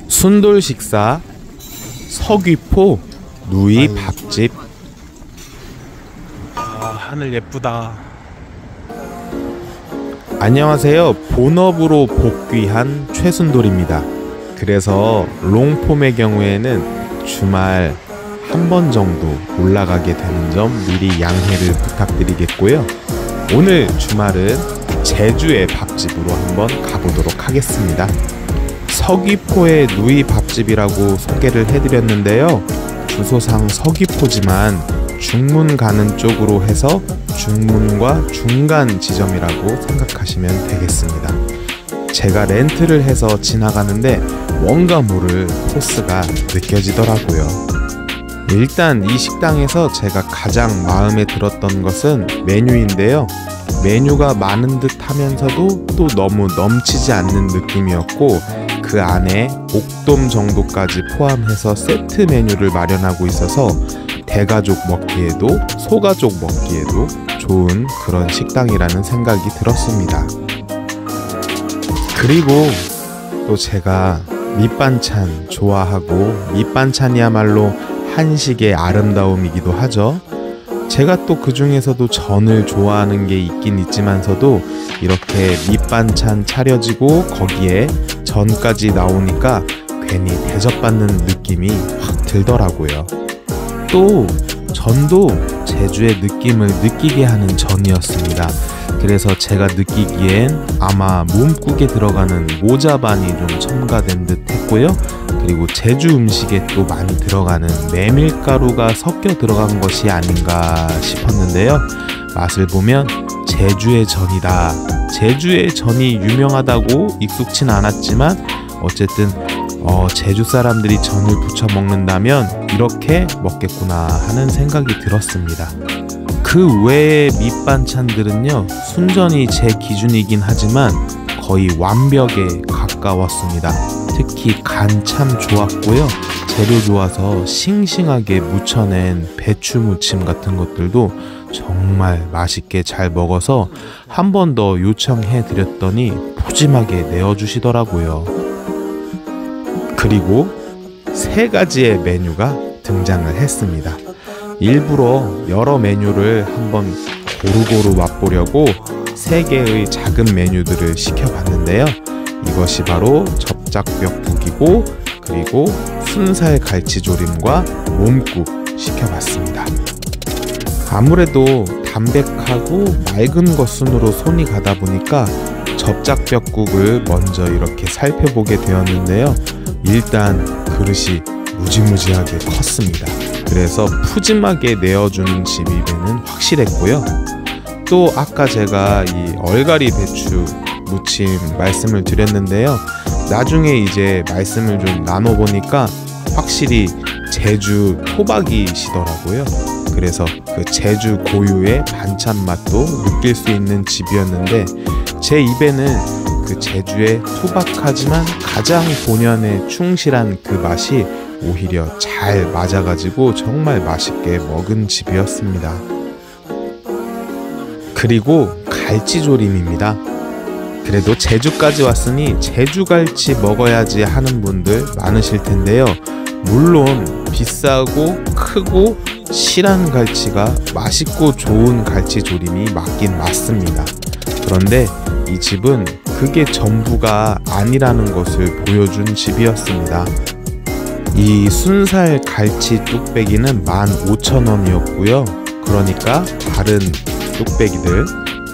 순돌 식사 서귀포 누이 밥집. 하늘 예쁘다. 안녕하세요. 본업으로 복귀한 최순돌입니다. 그래서 롱폼의 경우에는 주말 한 번 정도 올라가게 되는 점 미리 양해를 부탁드리겠고요. 오늘 주말은 제주의 밥집으로 한번 가보도록 하겠습니다. 서귀포의 누이 밥집이라고 소개를 해드렸는데요. 주소상 서귀포지만 중문 가는 쪽으로 해서 중문과 중간 지점이라고 생각하시면 되겠습니다. 제가 렌트를 해서 지나가는데 뭔가 모를 포스가 느껴지더라고요. 일단 이 식당에서 제가 가장 마음에 들었던 것은 메뉴인데요. 메뉴가 많은 듯 하면서도 또 너무 넘치지 않는 느낌이었고, 그 안에 옥돔 정도까지 포함해서 세트 메뉴를 마련하고 있어서 대가족 먹기에도 소가족 먹기에도 좋은 그런 식당이라는 생각이 들었습니다. 그리고 또 제가 밑반찬 좋아하고, 밑반찬이야말로 한식의 아름다움이기도 하죠. 제가 또 그 중에서도 전을 좋아하는 게 있긴 있지만서도 이렇게 밑반찬 차려지고 거기에 전까지 나오니까 괜히 대접받는 느낌이 확 들더라고요. 또 전도 제주의 느낌을 느끼게 하는 전이었습니다. 그래서 제가 느끼기엔 아마 몸국에 들어가는 모자반이 좀 첨가된 듯 했고요. 그리고 제주 음식에 또 많이 들어가는 메밀가루가 섞여 들어간 것이 아닌가 싶었는데요. 맛을 보면 제주의 전이다. 제주의 전이 유명하다고 익숙진 않았지만 어쨌든 제주 사람들이 전을 부쳐 먹는다면 이렇게 먹겠구나 하는 생각이 들었습니다. 그 외의 밑반찬들은요, 순전히 제 기준이긴 하지만 거의 완벽에 가까웠습니다. 특히 간 참 좋았고요. 재료 좋아서 싱싱하게 무쳐낸 배추 무침 같은 것들도 정말 맛있게 잘 먹어서 한 번 더 요청해 드렸더니 푸짐하게 내어주시더라고요. 그리고 3가지의 메뉴가 등장을 했습니다. 일부러 여러 메뉴를 한번 고루고루 맛보려고 3개의 작은 메뉴들을 시켜봤는데요. 이것이 바로 접짝뼈국이고, 그리고 순살 갈치조림과 몸국 시켜봤습니다. 아무래도 담백하고 맑은 것 순으로 손이 가다 보니까 접짝뼈국을 먼저 이렇게 살펴보게 되었는데요. 일단 그릇이 무지무지하게 컸습니다. 그래서 푸짐하게 내어주는 집 입에는 확실했고요. 또 아까 제가 이 얼갈이 배추 무침 말씀을 드렸는데요. 나중에 이제 말씀을 좀 나눠보니까 확실히 제주 토박이시더라고요. 그래서 그 제주 고유의 반찬 맛도 느낄 수 있는 집이었는데, 제 입에는 그 제주의 투박하지만 가장 본연에 충실한 그 맛이 오히려 잘 맞아가지고 정말 맛있게 먹은 집이었습니다. 그리고 갈치조림입니다. 그래도 제주까지 왔으니 제주갈치 먹어야지 하는 분들 많으실 텐데요. 물론 비싸고 크고 실한 갈치가 맛있고 좋은 갈치조림이 맞긴 맞습니다. 그런데 이 집은 그게 전부가 아니라는 것을 보여준 집이었습니다. 이 순살 갈치 뚝배기는 15,000원이었고요. 그러니까 다른 뚝배기들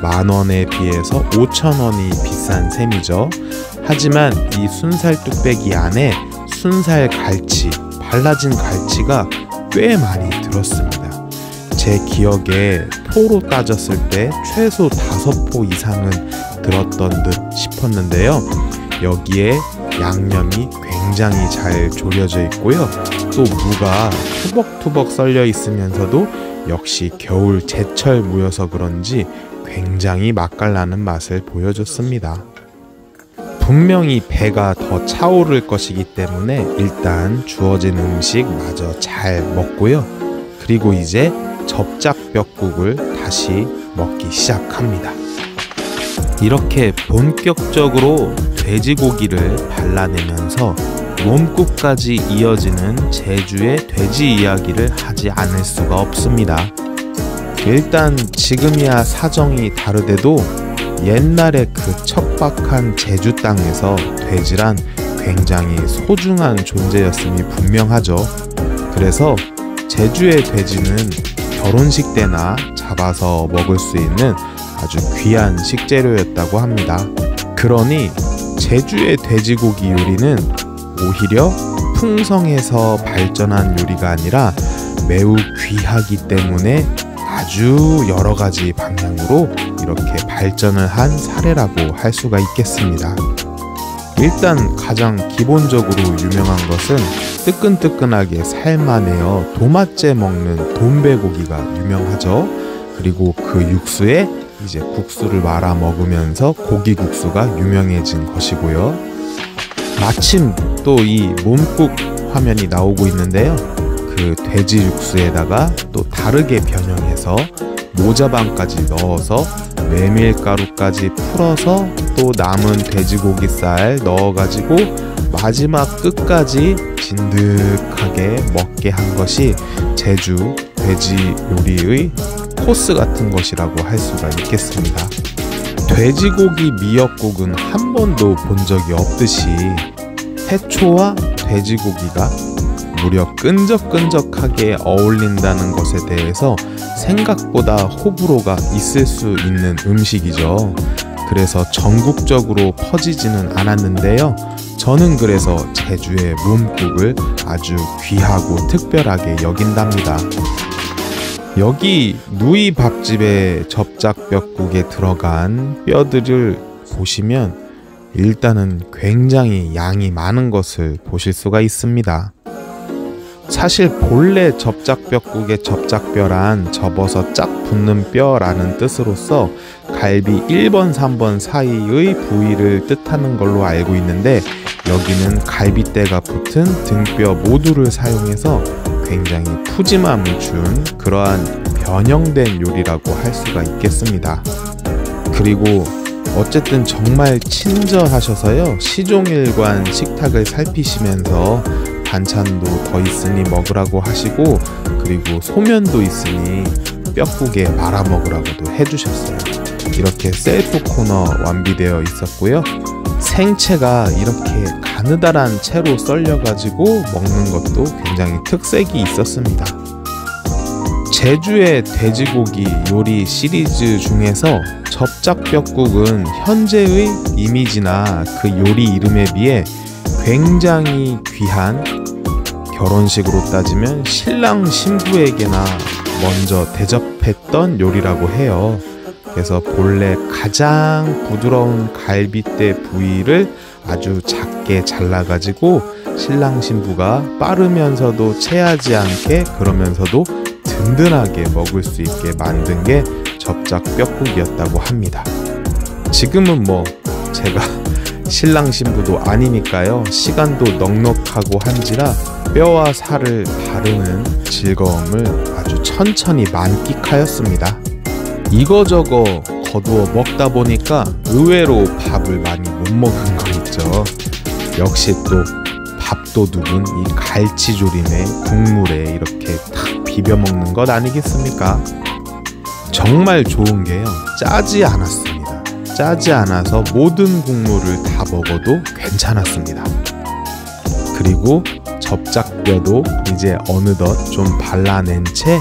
10,000원에 비해서 5,000원이 비싼 셈이죠. 하지만 이 순살 뚝배기 안에 순살 갈치, 발라진 갈치가 꽤 많이 들었습니다. 제 기억에 포로 따졌을 때 최소 5포 이상은 들었던 듯 싶었는데요. 여기에 양념이 굉장히 잘 졸여져 있고요. 또 무가 투벅투벅 썰려 있으면서도 역시 겨울 제철 무여서 그런지 굉장히 맛깔나는 맛을 보여줬습니다. 분명히 배가 더 차오를 것이기 때문에 일단 주어진 음식 마저 잘 먹고요. 그리고 이제 접짝뼈국을 다시 먹기 시작합니다. 이렇게 본격적으로 돼지고기를 발라내면서 몸국까지 이어지는 제주의 돼지 이야기를 하지 않을 수가 없습니다. 일단 지금이야 사정이 다르대도 옛날에 그 척박한 제주 땅에서 돼지란 굉장히 소중한 존재였음이 분명하죠. 그래서 제주의 돼지는 결혼식 때나 잡아서 먹을 수 있는 아주 귀한 식재료였다고 합니다. 그러니 제주의 돼지고기 요리는 오히려 풍성해서 발전한 요리가 아니라 매우 귀하기 때문에 아주 여러 가지 방향으로 이렇게 발전을 한 사례라고 할 수가 있겠습니다. 일단 가장 기본적으로 유명한 것은 뜨끈뜨끈하게 삶아내어 도맛째 먹는 돈베고기가 유명하죠. 그리고 그 육수에 이제 국수를 말아 먹으면서 고기국수가 유명해진 것이고요. 마침 또 이 몸국 화면이 나오고 있는데요. 그 돼지 육수에다가 또 다르게 변형해서 모자반까지 넣어서 메밀가루까지 풀어서 또 남은 돼지고기살 넣어가지고 마지막 끝까지 진득하게 먹게 한 것이 제주 돼지 요리의 코스 같은 것이라고 할 수가 있겠습니다. 돼지고기 미역국은 한 번도 본 적이 없듯이 해초와 돼지고기가 무려 끈적끈적하게 어울린다는 것에 대해서 생각보다 호불호가 있을 수 있는 음식이죠. 그래서 전국적으로 퍼지지는 않았는데요. 저는 그래서 제주의 몸국을 아주 귀하고 특별하게 여긴답니다. 여기 누이 밥집의 접작뼈국에 들어간 뼈들을 보시면 일단은 굉장히 양이 많은 것을 보실 수가 있습니다. 사실 본래 접작뼈국의 접작뼈란 접어서 짝 붙는 뼈라는 뜻으로서 갈비 1번, 3번 사이의 부위를 뜻하는 걸로 알고 있는데 여기는 갈비대가 붙은 등뼈 모두를 사용해서 굉장히 푸짐함을 준 그러한 변형된 요리라고 할 수가 있겠습니다. 그리고 어쨌든 정말 친절하셔서요. 시종일관 식탁을 살피시면서 반찬도 더 있으니 먹으라고 하시고 그리고 소면도 있으니 뼈국에 말아 먹으라고도 해주셨어요. 이렇게 셀프 코너 완비되어 있었고요. 생채가 이렇게 가느다란 채로 썰려가지고 먹는 것도 굉장히 특색이 있었습니다. 제주의 돼지고기 요리 시리즈 중에서 접작뼈국은 현재의 이미지나 그 요리 이름에 비해 굉장히 귀한, 결혼식으로 따지면 신랑 신부에게나 먼저 대접했던 요리라고 해요. 그래서 본래 가장 부드러운 갈비대 부위를 아주 작게 잘라가지고 신랑 신부가 빠르면서도 체하지 않게 그러면서도 든든하게 먹을 수 있게 만든 게 접작뼈국이었다고 합니다. 지금은 뭐 제가 신랑 신부도 아니니까요. 시간도 넉넉하고 한지라 뼈와 살을 바르는 즐거움을 아주 천천히 만끽하였습니다. 이거저거 거두어 먹다 보니까 의외로 밥을 많이 못 먹은 거 있죠. 역시 또 밥도둑은 이 갈치조림에 국물에 이렇게 탁 비벼 먹는 것 아니겠습니까? 정말 좋은 게요. 짜지 않았습니다. 짜지 않아서 모든 국물을 다 먹어도 괜찮았습니다. 그리고 접작뼈도 이제 어느덧 좀 발라낸 채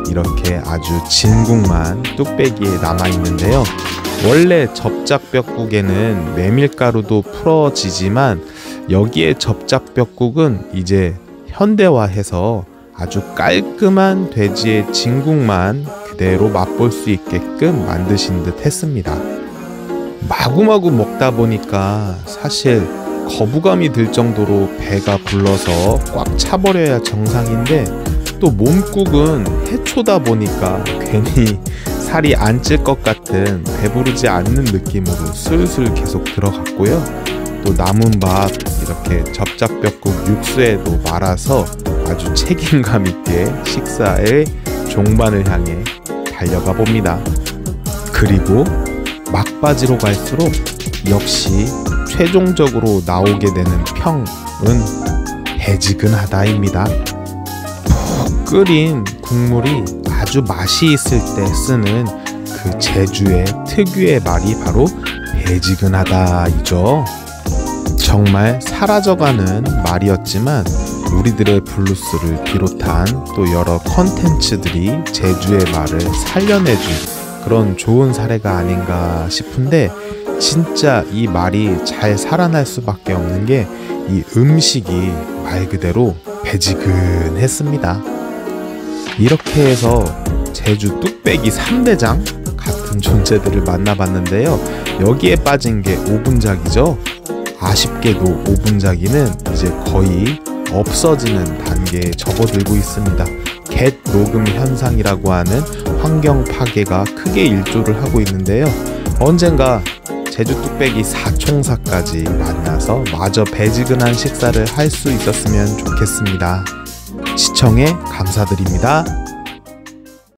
이렇게 아주 진국만 뚝배기에 남아있는데요. 원래 접작뼈국에는 메밀가루도 풀어지지만 여기에 접작뼈국은 이제 현대화해서 아주 깔끔한 돼지의 진국만 그대로 맛볼 수 있게끔 만드신 듯 했습니다. 마구마구 먹다 보니까 사실 거부감이 들 정도로 배가 불러서 꽉 차버려야 정상인데 또 몸국은 해초다 보니까 괜히 살이 안 찔 것 같은 배부르지 않는 느낌으로 슬슬 계속 들어갔고요. 또 남은 밥 이렇게 접작뼈국 육수에도 말아서 아주 책임감 있게 식사의 종반을 향해 달려가 봅니다. 그리고 막바지로 갈수록 역시 최종적으로 나오게 되는 평, 배지근하다입니다. 푹 끓인 국물이 아주 맛이 있을 때 쓰는 그 제주의 특유의 말이 바로 배지근하다이죠. 정말 사라져가는 말이었지만 우리들의 블루스를 비롯한 또 여러 컨텐츠들이 제주의 말을 살려내준 그런 좋은 사례가 아닌가 싶은데, 진짜 이 말이 잘 살아날 수밖에 없는 게 이 음식이 말 그대로 배지근했습니다. 이렇게 해서 제주 뚝배기 3대장 같은 존재들을 만나봤는데요. 여기에 빠진 게 오분자기죠. 아쉽게도 오분자기는 이제 거의 없어지는 단계에 접어들고 있습니다. 갯 녹음 현상이라고 하는 환경 파괴가 크게 일조를 하고 있는데요. 언젠가 제주 뚝배기 4총사까지 만나서 마저 배지근한 식사를 할 수 있었으면 좋겠습니다. 시청에 감사드립니다.